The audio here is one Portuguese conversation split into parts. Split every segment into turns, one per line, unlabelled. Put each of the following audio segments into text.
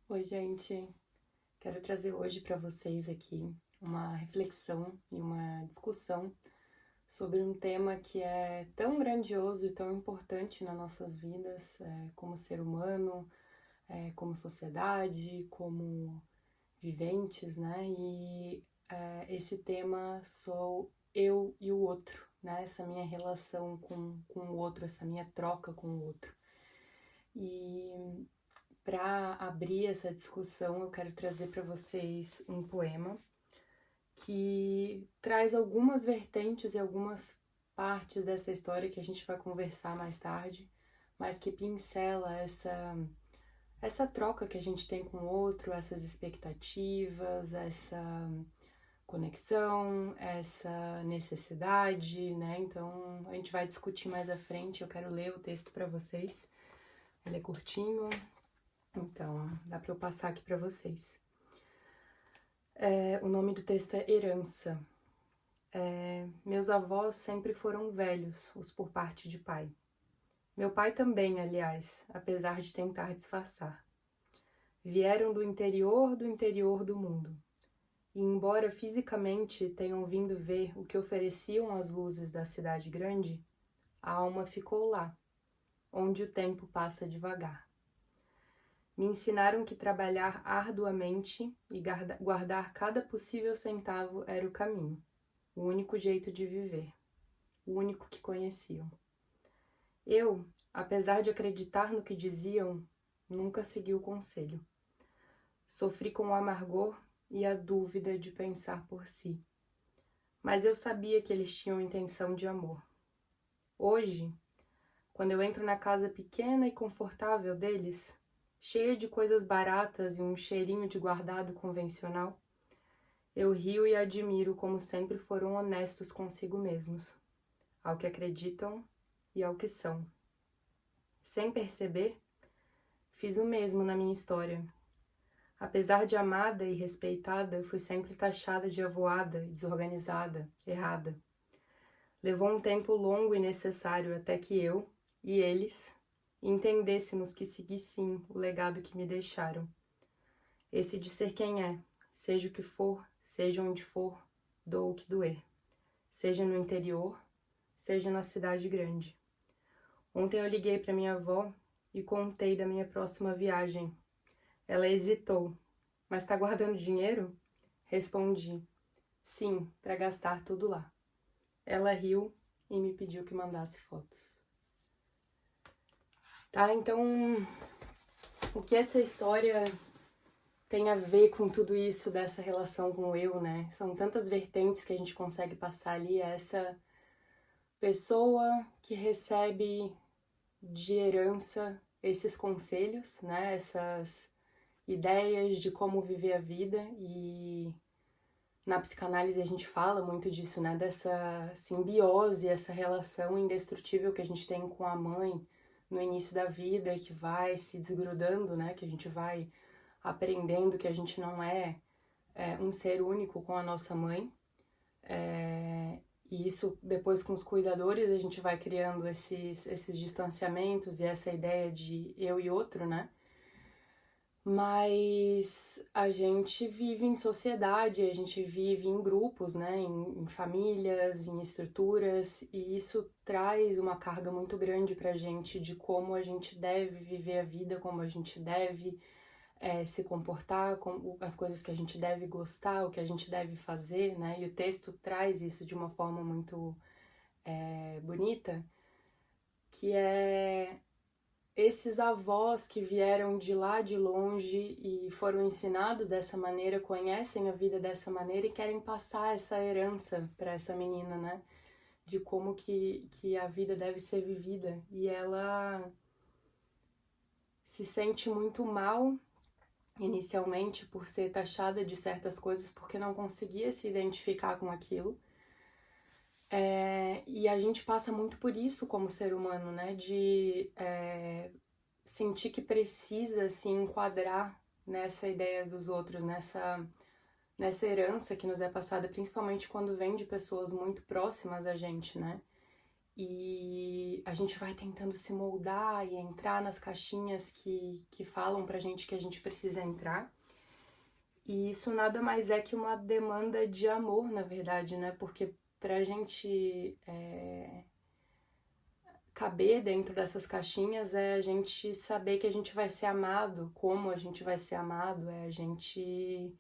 Oi, gente. Quero trazer hoje para vocês aqui uma reflexão e uma discussão sobre um tema que é tão grandioso e tão importante nas nossas vidas, como ser humano, como sociedade, como viventes, né? Esse tema sou eu e o outro, né? Essa minha relação com o outro, essa minha troca com o outro. E para abrir essa discussão, eu quero trazer para vocês um poema que traz algumas vertentes e algumas partes dessa história que a gente vai conversar mais tarde, mas que pincela essa troca que a gente tem com o outro, essas expectativas, essa conexão, essa necessidade, né? Então a gente vai discutir mais à frente. Eu quero ler o texto para vocês. Ele é curtinho, então dá para eu passar aqui para vocês. O nome do texto é Herança. Meus avós sempre foram velhos, os por parte de pai. Meu pai também, aliás, apesar de tentar disfarçar. Vieram do interior do mundo. E embora fisicamente tenham vindo ver o que ofereciam as luzes da cidade grande, a alma ficou lá, onde o tempo passa devagar. Me ensinaram que trabalhar arduamente e guardar cada possível centavo era o caminho, o único jeito de viver, o único que conheciam. Eu, apesar de acreditar no que diziam, nunca segui o conselho. Sofri com o amargor e a dúvida de pensar por si. Mas eu sabia que eles tinham intenção de amor. Hoje, quando eu entro na casa pequena e confortável deles, cheia de coisas baratas e um cheirinho de guardado convencional, eu rio e admiro como sempre foram honestos consigo mesmos, ao que acreditam e ao que são. Sem perceber, fiz o mesmo na minha história. Apesar de amada e respeitada, fui sempre taxada de avoada, desorganizada, errada. Levou um tempo longo e necessário até que eu e eles entendêssemos que segui sim o legado que me deixaram. Esse de ser quem é, seja o que for, seja onde for, doa o que doer. Seja no interior, seja na cidade grande. Ontem eu liguei para minha avó e contei da minha próxima viagem. Ela hesitou. Mas tá guardando dinheiro? Respondi. Sim, para gastar tudo lá. Ela riu e me pediu que mandasse fotos. Tá, então, o que essa história tem a ver com tudo isso dessa relação com o eu, né? São tantas vertentes que a gente consegue passar ali. Essa pessoa que recebe de herança esses conselhos, né? Essas ideias de como viver a vida. E na psicanálise a gente fala muito disso, né? Dessa simbiose, essa relação indestrutível que a gente tem com a mãe no início da vida, que vai se desgrudando, né? Que a gente vai aprendendo que a gente não é um ser único com a nossa mãe. E isso depois com os cuidadores a gente vai criando esses distanciamentos e essa ideia de eu e outro, né? Mas a gente vive em sociedade, a gente vive em grupos, né? Em famílias, em estruturas, e isso traz uma carga muito grande pra gente de como a gente deve viver a vida, como a gente deve se comportar, com as coisas que a gente deve gostar, o que a gente deve fazer, né? E o texto traz isso de uma forma muito bonita, que é esses avós que vieram de lá de longe e foram ensinados dessa maneira, conhecem a vida dessa maneira e querem passar essa herança para essa menina, né? De como que a vida deve ser vivida. E ela se sente muito mal inicialmente por ser taxada de certas coisas porque não conseguia se identificar com aquilo. E a gente passa muito por isso como ser humano, né? De sentir que precisa se enquadrar nessa ideia dos outros, nessa herança que nos é passada, principalmente quando vem de pessoas muito próximas a gente, né? e a gente vai tentando se moldar e entrar nas caixinhas que falam pra gente que a gente precisa entrar. E isso nada mais é que uma demanda de amor, na verdade, né? Porque pra gente caber dentro dessas caixinhas é a gente saber que a gente vai ser amado, como a gente vai ser amado, é a gente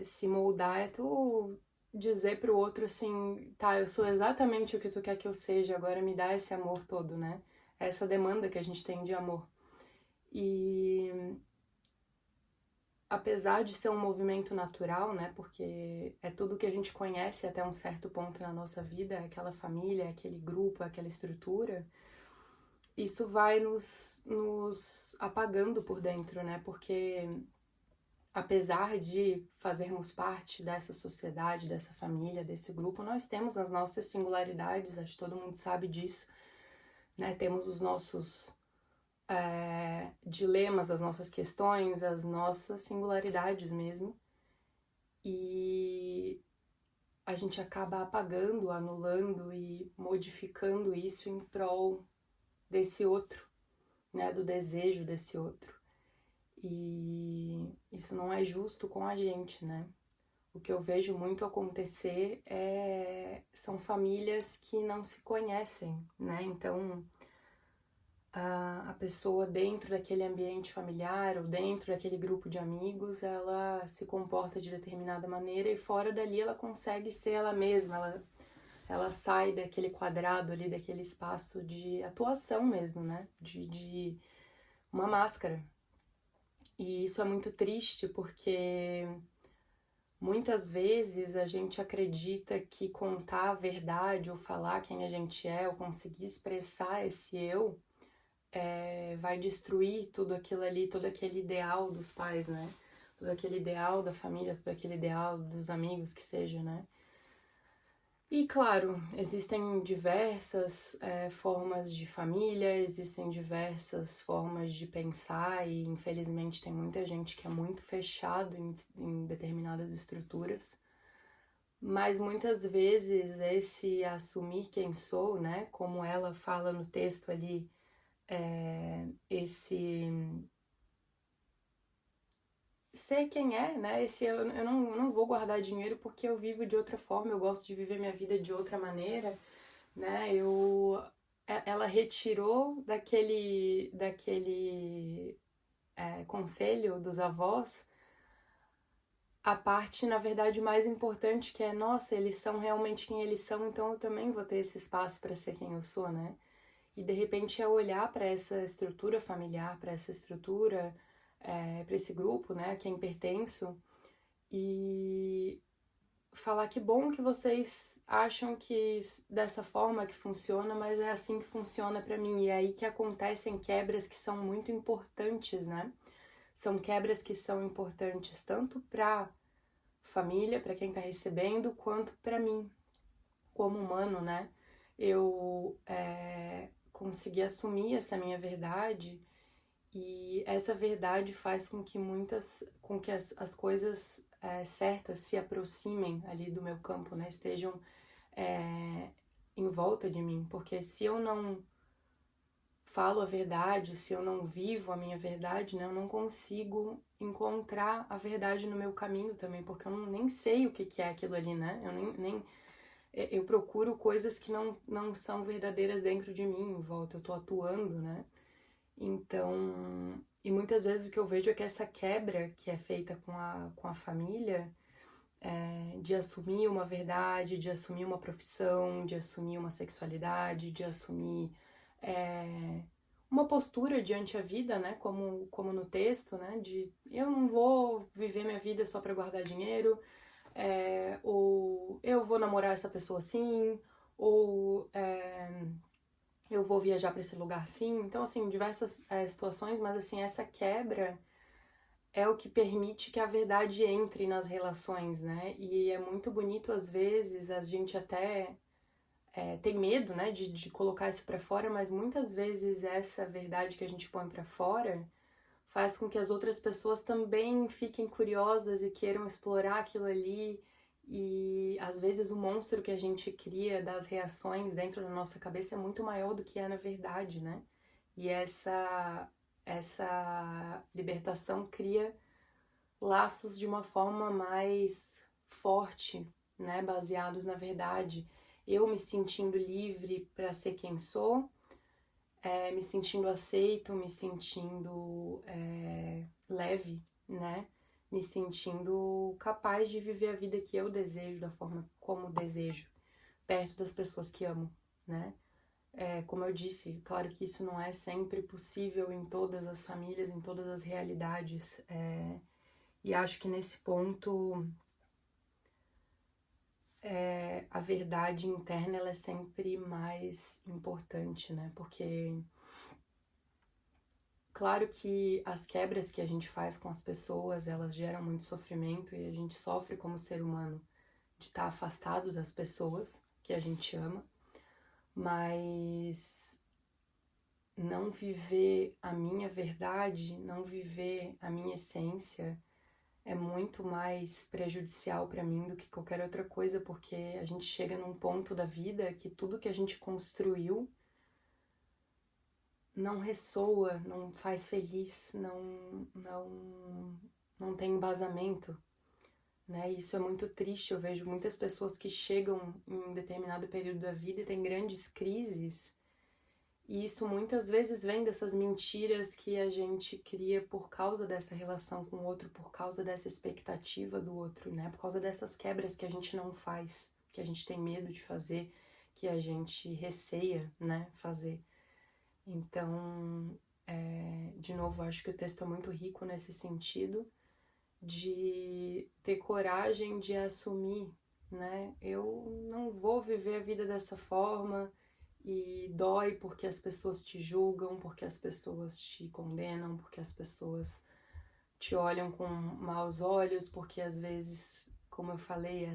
se moldar, é tu dizer pro outro assim, tá, eu sou exatamente o que tu quer que eu seja, agora me dá esse amor todo, né? Essa demanda que a gente tem de amor. E apesar de ser um movimento natural, né, porque é tudo que a gente conhece até um certo ponto na nossa vida, é aquela família, é aquele grupo, é aquela estrutura, isso vai nos apagando por dentro, né, porque apesar de fazermos parte dessa sociedade, dessa família, desse grupo, nós temos as nossas singularidades, acho que todo mundo sabe disso, né? Temos os nossos dilemas, as nossas questões, as nossas singularidades mesmo. E a gente acaba apagando, anulando e modificando isso em prol desse outro, né? Do desejo desse outro. E isso não é justo com a gente, né? O que eu vejo muito acontecer são famílias que não se conhecem, né? Então, a pessoa dentro daquele ambiente familiar ou dentro daquele grupo de amigos, ela se comporta de determinada maneira e fora dali ela consegue ser ela mesma, ela sai daquele quadrado ali, daquele espaço de atuação mesmo, né? De uma máscara. E isso é muito triste porque muitas vezes a gente acredita que contar a verdade ou falar quem a gente é ou conseguir expressar esse eu vai destruir tudo aquilo ali, todo aquele ideal dos pais, né? Todo aquele ideal da família, todo aquele ideal dos amigos que seja, né? E claro, existem diversas formas de família, existem diversas formas de pensar e infelizmente tem muita gente que é muito fechado em determinadas estruturas. Mas muitas vezes esse assumir quem sou, né, como ela fala no texto ali, esse ser quem é, né, esse eu não vou guardar dinheiro porque eu vivo de outra forma, eu gosto de viver minha vida de outra maneira, né, ela retirou daquele conselho dos avós a parte, na verdade, mais importante, que é, nossa, eles são realmente quem eles são, então eu também vou ter esse espaço para ser quem eu sou, né? E de repente é olhar para essa estrutura familiar, para essa estrutura, para esse grupo, né, a quem pertenço, e falar que bom que vocês acham que dessa forma que funciona, mas é assim que funciona para mim. E é aí que acontecem quebras que são muito importantes, né? São quebras que são importantes tanto para família, para quem está recebendo, quanto para mim, como humano, né? Eu consegui assumir essa minha verdade e essa verdade faz com que as coisas certas se aproximem ali do meu campo, né? Estejam em volta de mim, porque se eu não falo a verdade, se eu não vivo a minha verdade, né, eu não consigo encontrar a verdade no meu caminho também, porque eu nem sei o que é aquilo ali, né? Eu procuro coisas que não são verdadeiras dentro de mim, em volta, eu tô atuando, né? Então, e muitas vezes o que eu vejo é que essa quebra que é feita com a família, de assumir uma verdade, de assumir uma profissão, de assumir uma sexualidade, de assumir uma postura diante a vida, né, como no texto, né, de eu não vou viver minha vida só para guardar dinheiro, ou eu vou namorar essa pessoa assim, ou eu vou viajar para esse lugar sim. Então, assim, diversas situações, mas assim, essa quebra é o que permite que a verdade entre nas relações, né, e é muito bonito às vezes, a gente até tem medo, né, de colocar isso para fora, mas muitas vezes essa verdade que a gente põe para fora faz com que as outras pessoas também fiquem curiosas e queiram explorar aquilo ali E às vezes o monstro que a gente cria das reações dentro da nossa cabeça é muito maior do que é na verdade, né? E essa libertação cria laços de uma forma mais forte, né? Baseados na verdade. Eu me sentindo livre para ser quem sou, me sentindo aceito, me sentindo leve, né? Me sentindo capaz de viver a vida que eu desejo, da forma como desejo, perto das pessoas que amo, né? Como eu disse, claro que isso não é sempre possível em todas as famílias, em todas as realidades, e acho que nesse ponto a verdade interna ela é sempre mais importante, né? Porque claro que as quebras que a gente faz com as pessoas, elas geram muito sofrimento e a gente sofre como ser humano de estar afastado das pessoas que a gente ama, mas não viver a minha verdade, não viver a minha essência é muito mais prejudicial para mim do que qualquer outra coisa, porque a gente chega num ponto da vida que tudo que a gente construiu não ressoa, não faz feliz, não tem embasamento, né? Isso é muito triste. Eu vejo muitas pessoas que chegam em um determinado período da vida e têm grandes crises, e isso muitas vezes vem dessas mentiras que a gente cria por causa dessa relação com o outro, por causa dessa expectativa do outro, né? Por causa dessas quebras que a gente não faz, que a gente tem medo de fazer, que a gente receia, né, fazer. Então, de novo, acho que o texto é muito rico nesse sentido de ter coragem de assumir, né? Eu não vou viver a vida dessa forma e dói porque as pessoas te julgam, porque as pessoas te condenam, porque as pessoas te olham com maus olhos, porque às vezes, como eu falei,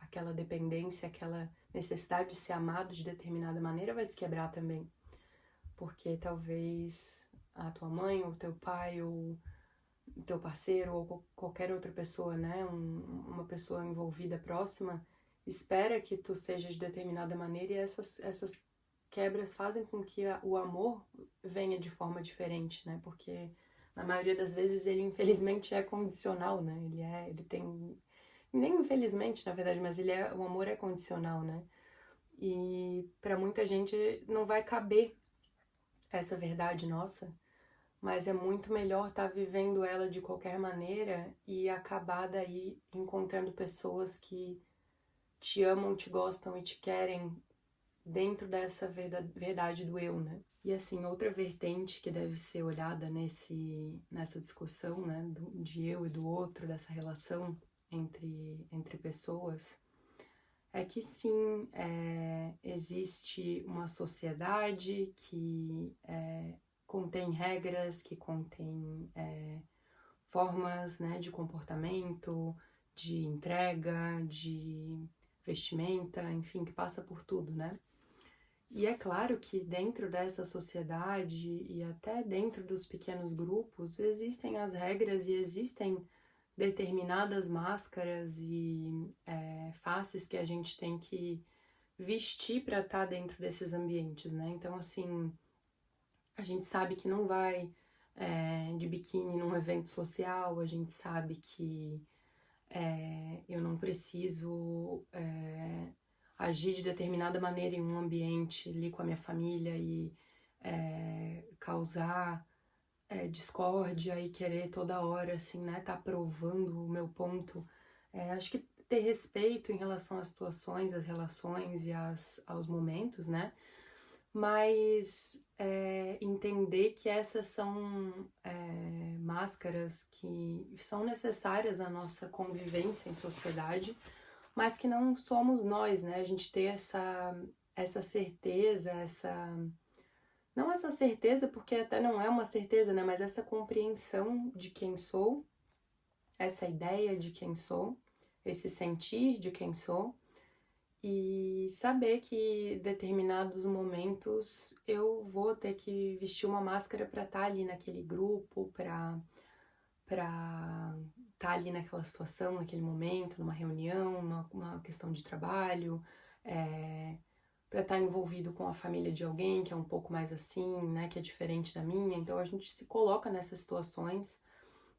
aquela dependência, aquela necessidade de ser amado de determinada maneira vai se quebrar também. Porque talvez a tua mãe, ou teu pai, ou teu parceiro, ou qualquer outra pessoa, né, uma pessoa envolvida próxima, espera que tu seja de determinada maneira, e essas quebras fazem com que o amor venha de forma diferente, né, porque na maioria das vezes ele infelizmente é condicional, né, ele tem, nem infelizmente na verdade, mas o amor é condicional, né, e para muita gente não vai caber essa verdade nossa, mas é muito melhor estar vivendo ela de qualquer maneira e acabar daí encontrando pessoas que te amam, te gostam e te querem dentro dessa verdade do eu, né? E assim, outra vertente que deve ser olhada nessa discussão, né, de eu e do outro, dessa relação entre pessoas, é que sim, existe uma sociedade que contém regras, que contém formas, né, de comportamento, de entrega, de vestimenta, enfim, que passa por tudo, né? E é claro que dentro dessa sociedade e até dentro dos pequenos grupos existem as regras e existem determinadas máscaras e faces que a gente tem que vestir para estar dentro desses ambientes, né? Então, assim, a gente sabe que não vai de biquíni num evento social, a gente sabe que eu não preciso agir de determinada maneira em um ambiente ali com a minha família e causar discórdia e querer toda hora, assim, né, tá provando o meu ponto. Acho que ter respeito em relação às situações, às relações e aos momentos, né, mas entender que essas são máscaras que são necessárias à nossa convivência em sociedade, mas que não somos nós, né? A gente ter essa certeza, não essa certeza, porque até não é uma certeza, né? Mas essa compreensão de quem sou, essa ideia de quem sou, esse sentir de quem sou, e saber que em determinados momentos eu vou ter que vestir uma máscara para estar ali naquele grupo, para estar tá ali naquela situação, naquele momento, numa reunião, uma questão de trabalho, para estar envolvido com a família de alguém que é um pouco mais assim, né, que é diferente da minha. Então a gente se coloca nessas situações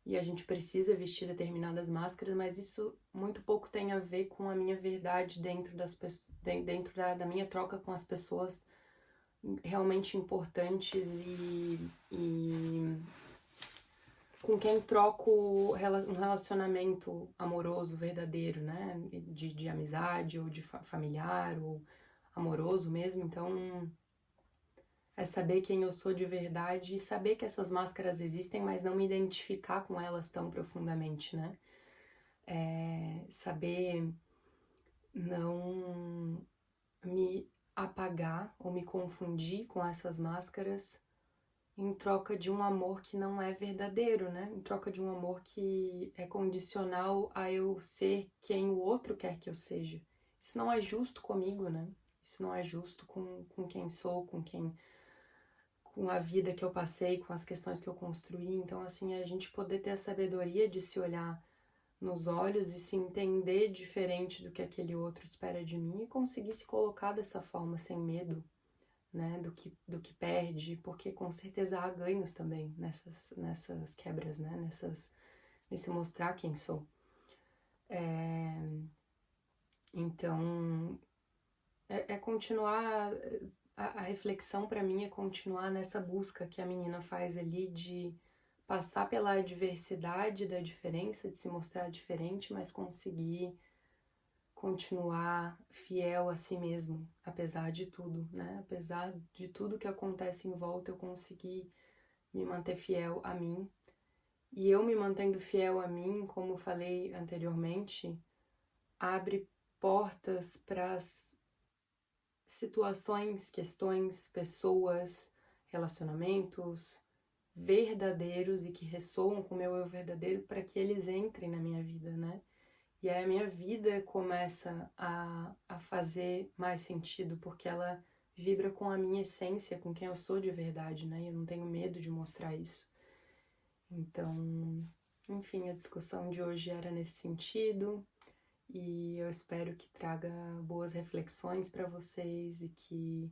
e a gente precisa vestir determinadas máscaras, mas isso muito pouco tem a ver com a minha verdade dentro da minha troca com as pessoas realmente importantes e com quem troco um relacionamento amoroso, verdadeiro, né? De amizade ou de familiar ou amoroso mesmo. Então, é saber quem eu sou de verdade e saber que essas máscaras existem, mas não me identificar com elas tão profundamente, né? Saber não me apagar ou me confundir com essas máscaras em troca de um amor que não é verdadeiro, né? Em troca de um amor que é condicional a eu ser quem o outro quer que eu seja. Isso não é justo comigo, né? Isso não é justo com quem sou, com a vida que eu passei, com as questões que eu construí. Então, assim, a gente poder ter a sabedoria de se olhar nos olhos e se entender diferente do que aquele outro espera de mim e conseguir se colocar dessa forma, sem medo, né, do que perde, porque com certeza há ganhos também nessas quebras, né, nesse mostrar quem sou. Então, continuar, a reflexão para mim é continuar nessa busca que a menina faz ali de passar pela adversidade da diferença, de se mostrar diferente, mas conseguir continuar fiel a si mesmo, apesar de tudo, né? Apesar de tudo que acontece em volta, eu consegui me manter fiel a mim. E eu me mantendo fiel a mim, como falei anteriormente, abre portas para as situações, questões, pessoas, relacionamentos verdadeiros e que ressoam com o meu eu verdadeiro para que eles entrem na minha vida, né? E aí a minha vida começa a fazer mais sentido, porque ela vibra com a minha essência, com quem eu sou de verdade, né? E eu não tenho medo de mostrar isso. Então, enfim, a discussão de hoje era nesse sentido e eu espero que traga boas reflexões para vocês e que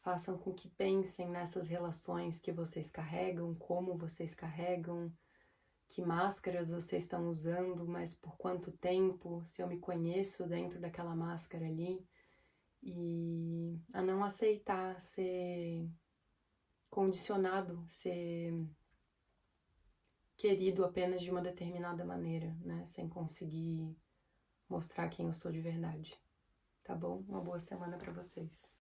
façam com que pensem nessas relações que vocês carregam, como vocês carregam, que máscaras vocês estão usando, mas por quanto tempo, se eu me conheço dentro daquela máscara ali, e a não aceitar ser condicionado, ser querido apenas de uma determinada maneira, né, sem conseguir mostrar quem eu sou de verdade. Tá bom? Uma boa semana para vocês.